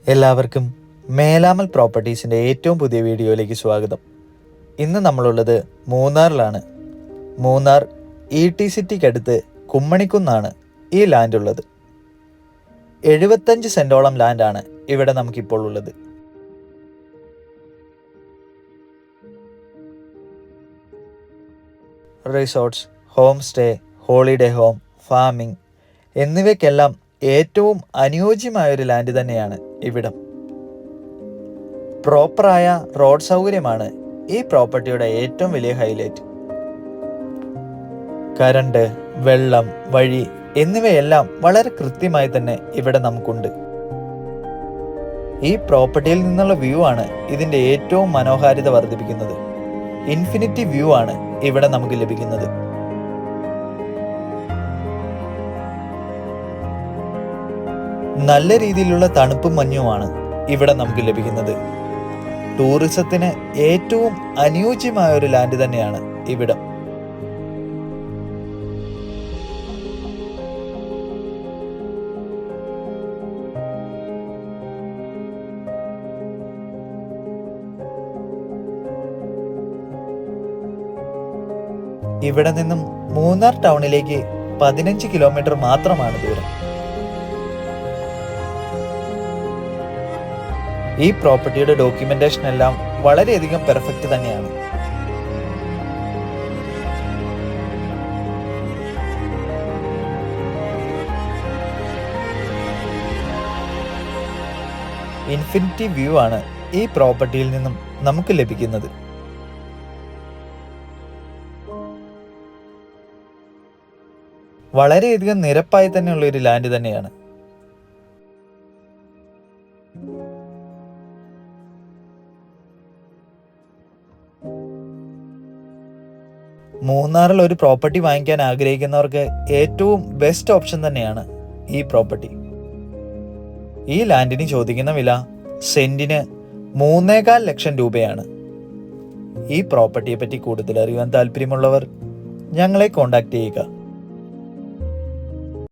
എല്ലാവർക്കും മേലാമൽ പ്രോപ്പർട്ടീസിൻ്റെ ഏറ്റവും പുതിയ വീഡിയോയിലേക്ക് സ്വാഗതം. ഇന്ന് നമ്മളുള്ളത് മൂന്നാറിലാണ്. മൂന്നാർ ET സിറ്റിക്കടുത്ത് കുമ്മണിക്കുന്നാണ് ഈ ലാൻഡ് ഉള്ളത്. 75 സെൻറ്റോളം ലാൻഡാണ് ഇവിടെ നമുക്കിപ്പോൾ ഉള്ളത്. Resorts, home stay, holiday home, farming എന്നിവയ്ക്കെല്ലാം ഏറ്റവും അനുയോജ്യമായൊരു ലാൻഡ് തന്നെയാണ് ഇവിടം. പ്രോപ്പറായ റോഡ് സൗകര്യമാണ് ഈ പ്രോപ്പർട്ടിയുടെ ഏറ്റവും വലിയ ഹൈലൈറ്റ്. കറണ്ട്, വെള്ളം, വഴി എന്നിവയെല്ലാം വളരെ കൃത്യമായി തന്നെ ഇവിടെ നമുക്കുണ്ട്. ഈ പ്രോപ്പർട്ടിയിൽ നിന്നുള്ള വ്യൂ ആണ് ഇതിൻ്റെ ഏറ്റവും മനോഹാരിത വർദ്ധിപ്പിക്കുന്നത്. ഇൻഫിനിറ്റി വ്യൂ ആണ് ഇവിടെ നമുക്ക് ലഭിക്കുന്നത്. നല്ല രീതിയിലുള്ള തണുപ്പും മഞ്ഞുമാണ് ഇവിടെ നമുക്ക് ലഭിക്കുന്നത്. ടൂറിസത്തിന് ഏറ്റവും അനുയോജ്യമായ ഒരു ലാൻഡ് തന്നെയാണ് ഇവിടം. ഇവിടെ നിന്നും മൂന്നാർ ടൗണിലേക്ക് 15 കിലോമീറ്റർ മാത്രമാണ് ദൂരം. ഈ പ്രോപ്പർട്ടിയുടെ ഡോക്യുമെന്റേഷൻ എല്ലാം വളരെയധികം പെർഫെക്റ്റ് തന്നെയാണ്. ഇൻഫിനിറ്റി വ്യൂ ആണ് ഈ പ്രോപ്പർട്ടിയിൽ നിന്നും നമുക്ക് ലഭിക്കുന്നത്. വളരെയധികം നിരപ്പായി തന്നെയുള്ള ഒരു ലാൻഡ് തന്നെയാണ്. മൂന്നാറിൽ ഒരു പ്രോപ്പർട്ടി വാങ്ങിക്കാൻ ആഗ്രഹിക്കുന്നവർക്ക് ഏറ്റവും ബെസ്റ്റ് ഓപ്ഷൻ തന്നെയാണ് ഈ പ്രോപ്പർട്ടി. ഈ ലാൻഡിന് ചോദിക്കുന്ന വില സെന്റിന് 3.25 ലക്ഷം രൂപയാണ്. ഈ പ്രോപ്പർട്ടിയെ പറ്റി കൂടുതൽ അറിയാൻ താല്പര്യമുള്ളവർ ഞങ്ങളെ കോൺടാക്ട് ചെയ്യുക.